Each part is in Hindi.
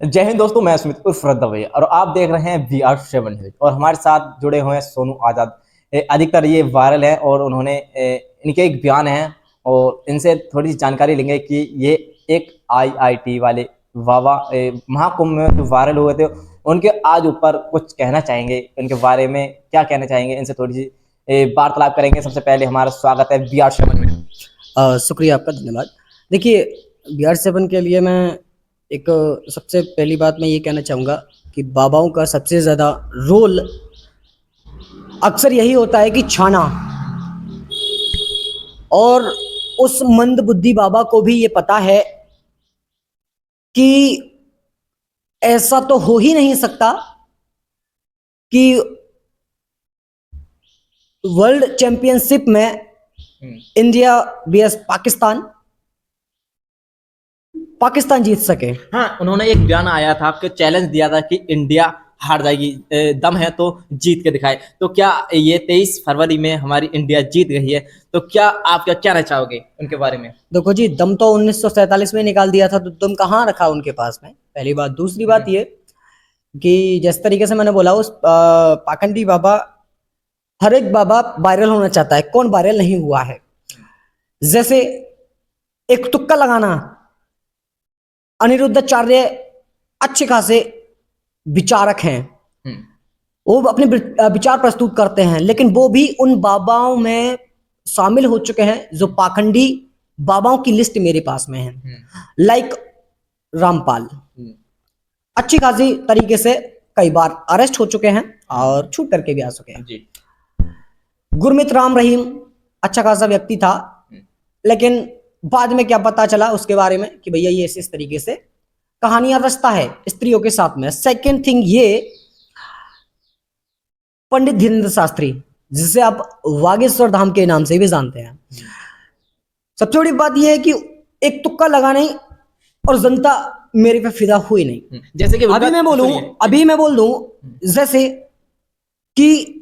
जय हिंद दोस्तों, मैं सुमित उर्फ रद्दा भैया और आप देख रहे हैं VR7 न्यूज। और हमारे साथ जुड़े हुए हैं सोनू आजाद। अधिकतर ये वायरल है और उन्होंने इनके एक बयान है और इनसे थोड़ी सी जानकारी लेंगे कि ये एक IIT वाले वावा महाकुंभ में जो वायरल हुए थे उनके आज ऊपर कुछ कहना चाहेंगे, उनके बारे में क्या कहना चाहेंगे, इनसे थोड़ी सी वार्तालाप करेंगे। सबसे पहले हमारा स्वागत है VR7 में। शुक्रिया आपका, धन्यवाद। देखिए, VR7 के लिए मैं एक सबसे पहली बात मैं ये कहना चाहूँगा कि बाबाओं का सबसे ज़्यादा रोल अक्सर यही होता है कि छाना, और उस मंद बुद्धि बाबा को भी ये पता है कि ऐसा तो हो ही नहीं सकता कि वर्ल्ड चैंपियनशिप में इंडिया vs पाकिस्तान जीत सके। हाँ, उन्होंने एक बयान आया था, आपके चैलेंज दिया था कि इंडिया हार जाएगी, दम है तो जीत के दिखाए। तो क्या ये 23 फरवरी में हमारी इंडिया जीत गई है, तो क्या आप क्या कहना चाहोगे उनके बारे में? देखो जी, दम तो 1947 में निकाल दिया था, तो दम कहाँ रखा उनके पास में, पहली बात। दूसरी बात ये कि जिस तरीके से मैंने बोला, उस पाखंडी बाबा, हर एक बाबा वायरल होना चाहता है, कौन वायरल नहीं हुआ है। जैसे एक तुक्का लगाना, अनिरुद्धाचार्य अच्छे खासे विचारक हैं, वो अपने विचार प्रस्तुत करते हैं, लेकिन वो भी उन बाबाओं में शामिल हो चुके हैं जो पाखंडी बाबाओं की लिस्ट मेरे पास में है। लाइक रामपाल अच्छी खासी तरीके से कई बार अरेस्ट हो चुके हैं और छूट करके भी आ चुके हैं जी। गुरमीत राम रहीम अच्छा खासा व्यक्ति था, लेकिन बाद में क्या पता चला उसके बारे में कि भैया ये इस तरीके से कहानियां रचता है स्त्रियों के साथ में। सेकंड थिंग, ये पंडित धीरेन्द्र शास्त्री, जिसे आप वागेश्वर धाम के नाम से भी जानते हैं। सबसे बड़ी बात यह है कि एक तुक्का लगाने और जनता मेरे पे फिदा हुई नहीं। जैसे कि अभी मैं बोल दूं जैसे कि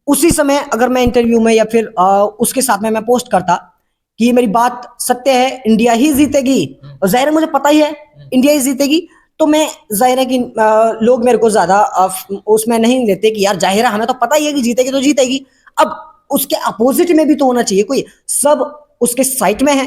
उसी समय अगर मैं इंटरव्यू में या फिर उसके साथ में मैं पोस्ट करता कि ये मेरी बात सत्य है, इंडिया ही जीतेगी, और जाहिर है मुझे पता ही है इंडिया ही जीतेगी, तो मैं जाहिर है कि लोग मेरे को ज्यादा उसमें नहीं लेते कि यार जाहिर है हमें तो पता ही है कि जीतेगी तो जीतेगी। अब उसके अपोजिट में भी तो होना चाहिए कोई, सब उसके साइड में है,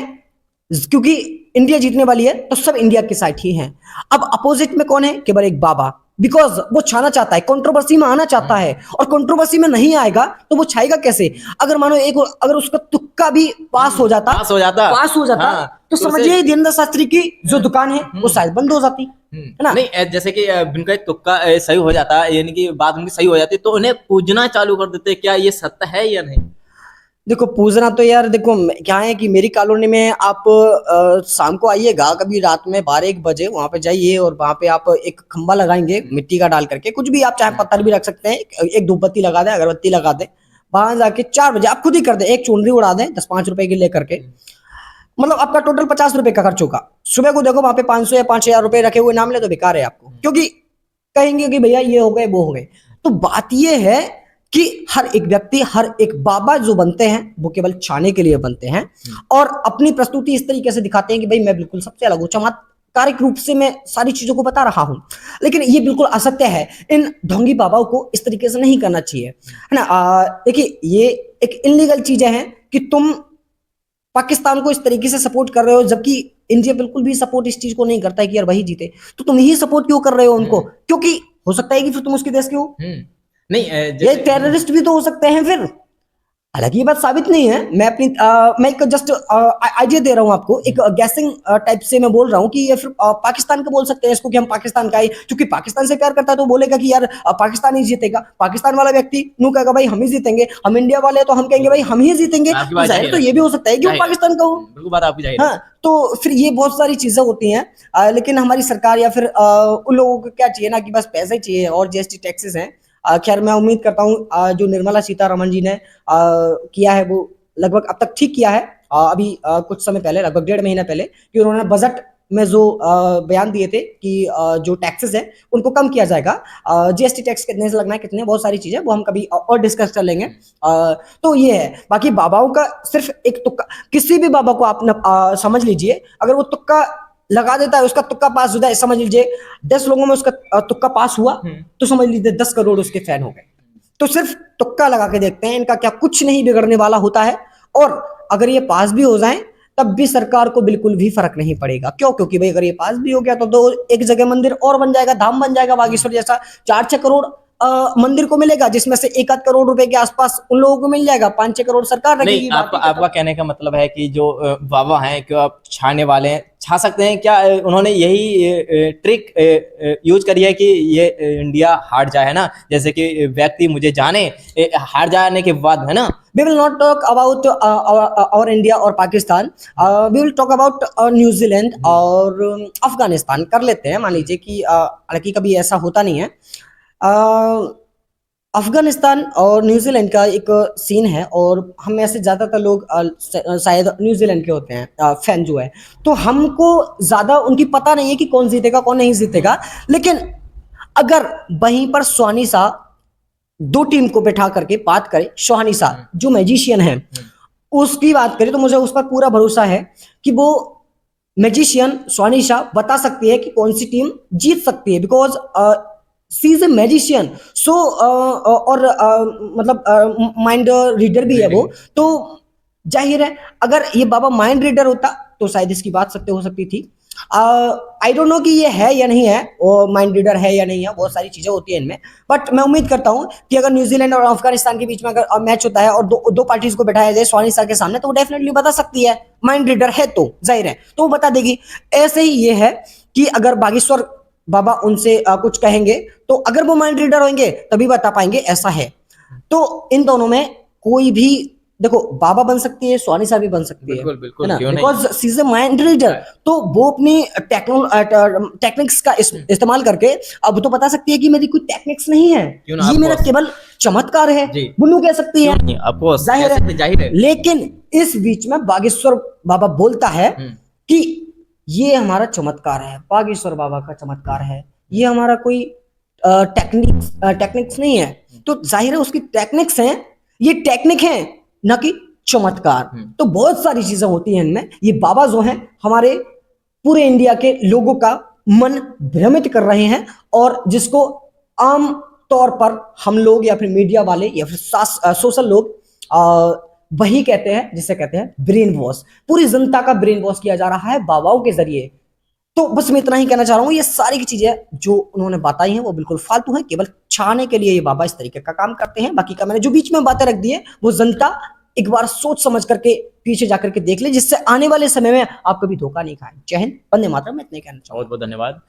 क्योंकि इंडिया जीतने वाली है तो सब इंडिया के साइड ही हैं। अब अपोजिट में कौन है? केवल एक बाबा, बिकॉज वो छाना चाहता है, कंट्रोवर्सी में आना चाहता है, और कंट्रोवर्सी में नहीं आएगा तो वो छाएगा कैसे? अगर मानो अगर उसका तुक्का भी पास हो जाता हाँ, तो समझिए धीरेन्द्र शास्त्री की जो दुकान है वो शायद बंद हो जाती है ना। नहीं, जैसे कि उनका तुक्का सही हो जाता, यानी कि बात उनकी सही हो जाती, तो उन्हें पूजना चालू कर देते। क्या ये सत्य है या नहीं? देखो, पूजना तो यार, देखो क्या है कि मेरी कॉलोनी में आप शाम को आइएगा, कभी रात में 12-1 बजे वहां पे जाइए, और वहां पे आप एक खंबा लगाएंगे मिट्टी का डाल करके, कुछ भी आप चाहे पत्थर भी रख सकते हैं, एक धूपबत्ती लगा दें, अगरबत्ती लगा दें, वहां जाके 4 बजे आप खुद ही कर दें, एक चुनरी उड़ा दें 10-5 रुपए की लेकर के, मतलब आपका टोटल 50 रुपए का खर्च होगा। सुबह को देखो वहां पे 500 या 5000 रुपए रखे हुए नाम ले तो बेकार है आपको, क्योंकि कहेंगे कि भैया ये हो गए वो हो गए। तो बात ये है कि हर एक व्यक्ति, हर एक बाबा जो बनते हैं वो केवल छाने के लिए बनते हैं, और अपनी प्रस्तुति इस तरीके से दिखाते हैं कि भाई मैं बिल्कुल सबसे अलग हूं, चमत्कारिक रूप से मैं सारी चीजों को बता रहा हूं, लेकिन ये बिल्कुल असत्य है। इन ढोंगी बाबाओं को इस तरीके से नहीं करना चाहिए, है ना। देखिए, ये एक इनलीगल चीजें हैं कि तुम पाकिस्तान को इस तरीके से सपोर्ट कर रहे हो, जबकि इंडिया बिल्कुल भी सपोर्ट इस चीज को नहीं करता है कि यार वही जीते, तो तुम ही सपोर्ट क्यों कर रहे हो उनको? क्योंकि हो सकता है कि फिर तुम उसके देश के हो, नहीं, ये टेररिस्ट भी तो हो सकते हैं फिर। हालांकि ये बात साबित नहीं है, मैं एक जस्ट आइडिया दे रहा हूं आपको, एक गैसिंग टाइप से मैं बोल रहा हूं कि ये फिर पाकिस्तान का बोल सकते हैं इसको कि हम पाकिस्तान का ही, क्योंकि पाकिस्तान से प्यार करता है तो बोलेगा कि यार पाकिस्तान ही जीतेगा। पाकिस्तान वाला व्यक्ति नू कहेगा भाई हम ही जीतेंगे, हम इंडिया वाले तो हम कहेंगे भाई हम ही जीतेंगे। तो जाहिर तो ये भी हो सकता है कि वो पाकिस्तान का हो। हाँ, तो फिर ये बहुत सारी चीजें होती हैं, लेकिन हमारी सरकार या फिर उन लोगों को क्या चाहिए ना कि बस पैसा ही चाहिए, और GST टैक्सेस हैं। खैर मैं उम्मीद करता हूँ जो निर्मला सीतारमण जी ने किया है वो लगभग अब तक ठीक किया है। अभी कुछ समय पहले, लगभग 1.5 महीना पहले, कि उन्होंने बजट में जो बयान दिए थे कि जो टैक्सेस हैं उनको कम किया जाएगा। GST टैक्स कितने से लगना है, कितने, बहुत सारी चीजें वो हम कभी और डिस्कस कर लेंगे। तो ये है। बाकी बाबाओं का सिर्फ एक तुक्का, किसी भी बाबा को आप समझ लीजिए, अगर वो तुक्का लगा देता है, उसका तुक्का पास होता है, समझ लीजिए 10 लोगों में उसका तुक्का पास हुआ तो समझ लीजिए 10 करोड़ उसके फैन हो गए। तो सिर्फ तुक्का लगा के देखते हैं, इनका क्या कुछ नहीं बिगड़ने वाला होता है। और अगर ये पास भी हो जाए तब भी सरकार को बिल्कुल भी फर्क नहीं पड़ेगा। क्यों? क्योंकि भाई अगर ये पास भी हो गया तो दो एक जगह मंदिर और बन जाएगा, धाम बन जाएगा बागेश्वर जैसा। 4-6 करोड़ मंदिर को मिलेगा, जिसमें से 1-8 करोड़ रुपए के आसपास उन लोगों को मिल जाएगा, 5-6 करोड़ सरकार नहीं, रखेगी। आपका कहने का मतलब है कि जो बाबा हैं, क्यों आप छाने वाले हैं, छा सकते हैं क्या? उन्होंने यही ट्रिक यूज करी है कि ये इंडिया हार जाए, है ना? जैसे कि व्यक्ति मुझे जाने, हार जाने के बाद, है ना? We will not talk about our India और Pakistan, we will talk about New Zealand और अफगानिस्तान कर लेते हैं। मान लीजिए कि हालांकि कभी ऐसा होता नहीं है। अफगानिस्तान और न्यूजीलैंड का एक सीन है, और हम में से ज्यादातर लोग शायद न्यूजीलैंड के होते हैं फैन जो है, तो हमको ज्यादा उनकी पता नहीं है कि कौन जीतेगा कौन नहीं जीतेगा। लेकिन अगर वहीं पर सुहानी शाह दो टीम को बैठा करके बात करे, सुहानी शाह जो मैजिशियन है उसकी बात करें, तो मुझे उस पर पूरा भरोसा है कि वो मैजिशियन सुहानी शाह बता सकती है कि कौन सी टीम जीत सकती है, because she is a magician. So और मतलब माइंड रीडर भी है वो। तो जाहिर है अगर ये बाबा माइंड रीडर होता तो शायद इसकी बात सत्य हो सकती थी। आई डोंट नो कि ये है या नहीं है, वो माइंड रीडर है या नहीं है, बहुत सारी चीजें होती हैं इनमें। बट मैं उम्मीद करता हूं कि अगर न्यूजीलैंड और अफगानिस्तान के बीच में अगर मैच होता है और दो पार्टीज को बैठाया जाए सुहानी शाह के सामने, तो वो डेफिनेटली बता सकती है, माइंड रीडर है तो जाहिर है तो वो बता देगी। ऐसे ही ये है कि अगर बागेश्वर बाबा उनसे कुछ कहेंगे तो अगर वो माइंड रीडर होंगे तभी बता पाएंगे, ऐसा है। तो इन दोनों में कोई भी, देखो बाबा बन सकती है, सुहानी शाह भी बन सकती है, बिल्कुल, है ना, क्यों नहीं? Because she is a mind reader. तो वो अपनी टेक्निक्स का इस्तेमाल करके अब तो बता सकती है कि मेरी कोई टेक्निक्स नहीं है, क्यों ना, ये मेरा ऑफकोर्स। केवल चमत्कार है, जी। बुन्नू कह सकती है, क्यों नहीं? ऑफकोर्स, जाहिर है। जाहिर है। लेकिन इस बीच में बागेश्वर बाबा बोलता है कि ये हमारा चमत्कार है, बागेश्वर बाबा का चमत्कार है, ये हमारा कोई टेक्निक्स नहीं है। तो जाहिर है उसकी टेक्निक्स हैं, ये टेक्निक है ना कि चमत्कार। तो बहुत सारी चीजें होती हैं इनमें। ये बाबा जो हैं हमारे पूरे इंडिया के लोगों का मन भ्रमित कर रहे हैं, और जिसको आम तौर पर हम लोग या फिर मीडिया वाले या फिर सोशल लोग वही कहते हैं जिसे कहते हैं ब्रेन वॉश। पूरी जनता का ब्रेन वॉश किया जा रहा है बाबाओं के जरिए। तो बस मैं इतना ही कहना चाह रहा हूँ, ये सारी की चीजें जो उन्होंने बताई हैं वो बिल्कुल फालतू हैं, केवल छाने के लिए ये बाबा इस तरीके का काम करते हैं। बाकी का मैंने जो बीच में बातें रख दी है वो जनता एक बार सोच समझ करके पीछे जाकर के देख ले, जिससे आने वाले समय में आप कभी धोखा नहीं खाएं। जय हिंद, वंदे मातरम। मैं इतना ही कहना चाहूंगा। बहुत बहुत धन्यवाद।